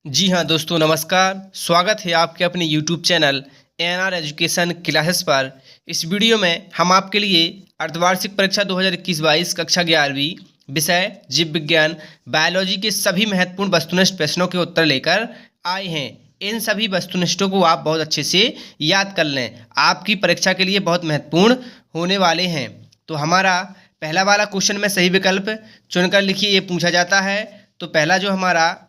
जी हाँ दोस्तों, नमस्कार। स्वागत है आपके अपने YouTube channel NR education classes पर। इस वीडियो में हम आपके लिए अर्धवार्षिक परीक्षा 2021-22 कक्षा 11वीं विषय जीव विज्ञान बायोलॉजी के सभी महत्वपूर्ण वस्तुनिष्ठ प्रश्नों के उत्तर लेकर आए हैं। इन सभी वस्तुनिष्ठों को आप बहुत अच्छे से याद कर लें, आपकी परीक्षा के लिए बहुत महत्वपूर्ण होने वाले हैं। तो हमारा पहला वाला क्वेश्चन में सही विकल्प चुनकर लिखिए, ये पूछा जाता है। तो पहला जो हमारा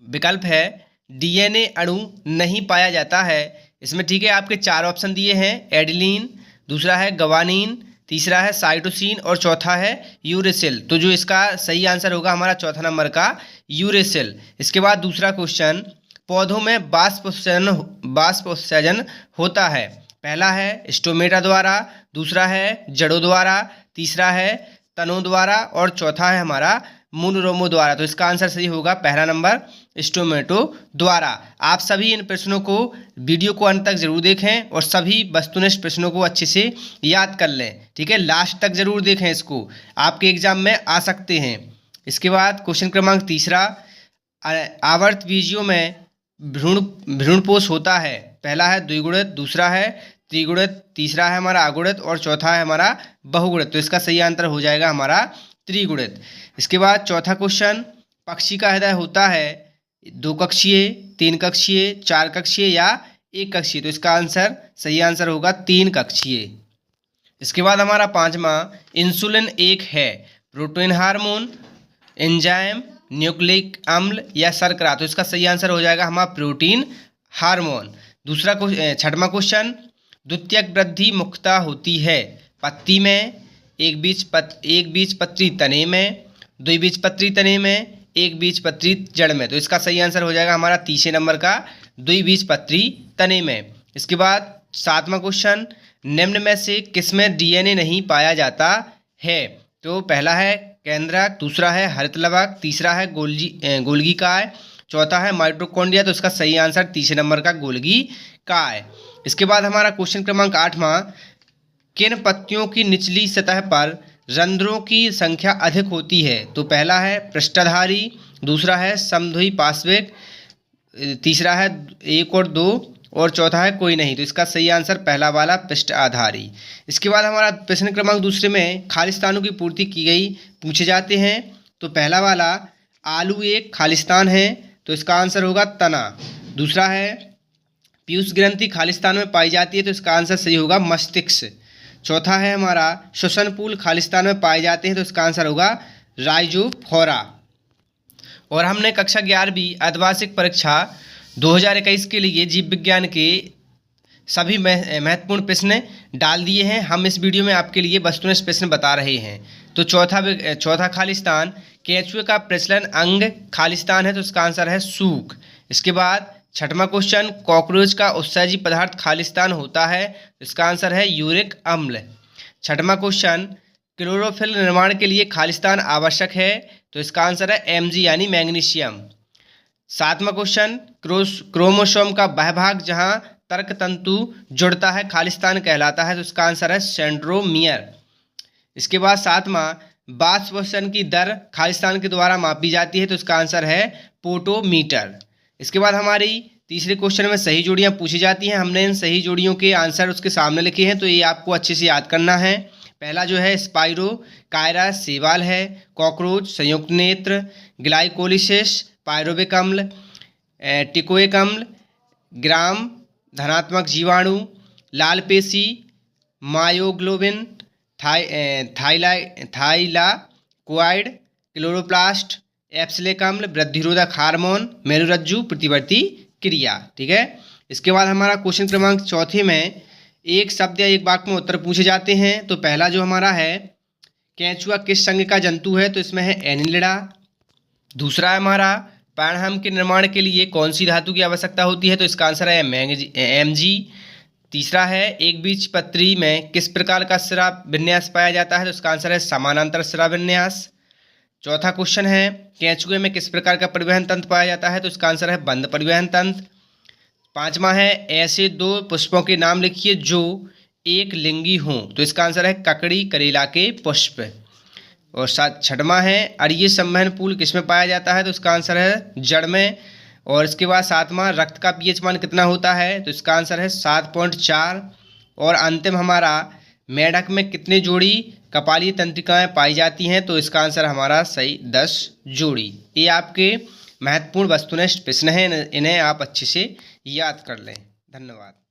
विकल्प है डीएनए अणु नहीं पाया जाता है। इसमें ठीक है, आपके चार ऑप्शन दिए हैं, एडिलीन, दूसरा है गवानीन, तीसरा है साइटोसिन और चौथा है यूरेसिल। तो जो इसका सही आंसर होगा हमारा चौथा नंबर का यूरेसिल। इसके बाद दूसरा क्वेश्चन, पौधों में बाष्पोत्सर्जन होता है। पहला है स्टोमेटा द्वारा, दूसरा है जड़ों द्वारा, तीसरा है तनों द्वारा और चौथा है हमारा मोनोरोमो द्वारा। तो इसका आंसर सही होगा पहला नंबर स्टोमेटो द्वारा। आप सभी इन प्रश्नों को वीडियो को अंत तक जरूर देखें और सभी वस्तुनिष्ठ प्रश्नों को अच्छे से याद कर लें। ठीक है, लास्ट तक जरूर देखें, इसको आपके एग्जाम में आ सकते हैं। इसके बाद क्वेश्चन क्रमांक तीसरा, आवर्त बीजियों में भ्रूणपोष होता है। पहला है द्विगुणित, दूसरा है त्रिगुणित, तीसरा है हमारा अगुणित और चौथा है हमारा बहुगुणित। तो इसका सही आंसर हो जाएगा हमारा त्रिगुणित। इसके बाद चौथा क्वेश्चन, पक्षी का हृदय होता है दो कक्षीय, तीन कक्षीय, चार कक्षीय या एक कक्षीय। तो इसका आंसर सही आंसर होगा तीन कक्षीय। इसके बाद हमारा पांचवा, इंसुलिन एक है प्रोटीन हार्मोन, एंजाइम, न्यूक्लिक अम्ल या शर्करा। तो इसका सही आंसर हो जाएगा हमारा प्रोटीन हार्मोन। दूसरा छठवां क्वेश्चन, द्वितीयक वृद्धि मुख्यतः होती है पत्ती में, एक बीजपत्री तने में, द्विबीजपत्री तने में, एक बीजपत्री जड़ में। तो इसका सही आंसर हो जाएगा हमारा तीसरे नंबर का द्विबीजपत्री तने में। इसके बाद सातवां क्वेश्चन, निम्न में से किसमें डीएनए नहीं पाया जाता है। तो पहला है केंद्रक, दूसरा है हरित लवक, तीसरा है गोल्गी काय, चौथा है माइटोकॉन्ड्रिया। तो इसका सही आंसर तीसरे नंबर का गोल्गी काय। इसके बाद हमारा क्वेश्चन क्रमांक आठवां, किन पत्तियों की निचली सतह पर रंध्रों की संख्या अधिक होती है। तो पहला है पृष्ठधारी, दूसरा है समद्वि पार्श्विक, तीसरा है एक और दो और चौथा है कोई नहीं। तो इसका सही आंसर पहला वाला पृष्ठधारी। इसके बाद हमारा प्रश्न क्रमांक दूसरे में खालिस्तानों की पूर्ति की गई पूछे जाते हैं। तो पहला वाला आलू एक खालिस्तान है, तो इसका आंसर होगा तना। दूसरा है पीयूष ग्रंथि खालिस्तान में पाई जाती है, तो इसका आंसर सही होगा मस्तिष्क। चौथा है हमारा श्वसन पूल खालिस्तान में पाए जाते हैं, तो इसका आंसर होगा राइजोफोरा। और हमने कक्षा 11वीं अर्धवार्षिक परीक्षा 2021 के लिए जीव विज्ञान के सभी महत्वपूर्ण प्रश्न डाल दिए हैं। हम इस वीडियो में आपके लिए वस्तुनिष्ठ प्रश्न बता रहे हैं। तो चौथा खालिस्तान, केंचुए का प्रचलन अंग खालिस्तान है, तो इसका आंसर है सूख। इसके बाद छठवां क्वेश्चन, कॉकरोच का उत्सर्जी पदार्थ खालिस्तान होता है, इसका आंसर है यूरिक अम्ल। छठवां क्वेश्चन, क्लोरोफिल निर्माण के लिए खालिस्तान आवश्यक है, तो इसका आंसर है Mg यानी मैग्नीशियम। सातवां क्वेश्चन, क्रोमोसोम का वह भाग जहां तर्क तंतु जुड़ता है खालिस्तान कहलाता है, तो इसका आंसर है सेंट्रोमियर। इसके बाद सातवां, बाष्पोत्सर्जन की दर खालिस्तान के द्वारा मापी जाती है, तो इसका आंसर है पोटोमीटर। इसके बाद हमारी तीसरे क्वेश्चन में सही जोड़ियां पूछी जाती हैं। हमने इन सही जोड़ियों के आंसर उसके सामने लिखे हैं, तो ये आपको अच्छे से याद करना है। पहला जो है स्पाइरो कायरा सेवाल है, कॉकरोच संयुक्त नेत्र, ग्लाइकोलिसिस पायरोबिक अम्ल, टिकोइक अम्ल, ग्राम धनात्मक जीवाणु, लाल पेशी, मायोग्लोबिन, थाइलाकोइड, क्लोरोप्लास्ट, एप्सिलिक अम्ल, वृद्धिरोधक हार्मोन, मेरुरज्जु प्रतिवर्ती क्रिया। ठीक है। इसके बाद हमारा क्वेश्चन क्रमांक चौथे में एक शब्द या एक वाक्य में उत्तर पूछे जाते हैं। तो पहला जो हमारा है, केंचुआ किस संघ का जंतु है, तो इसमें है एनिलिडा। दूसरा है हमारा, प्राणहम के निर्माण के लिए कौन सी धातु की आवश्यकता होती है, तो इसका आंसर है Mg। तीसरा है, एक बीजपत्री में किस प्रकार का सिरा विन्यास पाया जाता है, तो इसका आंसर है समानांतर सिरा विन्यास। चौथा क्वेश्चन है, केंचुए में किस प्रकार का परिवहन तंत्र पाया जाता है, तो इसका आंसर है बंद परिवहन तंत्र। पांचवा है, ऐसे दो पुष्पों के नाम लिखिए जो एक लिंगी हों, तो इसका आंसर है ककड़ी करेला के पुष्प। और छठवां है, अरीय संवहन पुल किसमें पाया जाता है, तो इसका आंसर है जड़ में। और इसके बाद सातवां, रक्त का पीएच मान कितना होता है, तो इसका आंसर है 7.4। और अंतिम हमारा, मेढक में कितनी जोड़ी कपालीय तंत्रिकाएं पाई जाती हैं, तो इसका आंसर हमारा सही 10 जोड़ी। ये आपके महत्वपूर्ण वस्तुनिष्ठ प्रश्न हैं, इन्हें आप अच्छे से याद कर लें। धन्यवाद।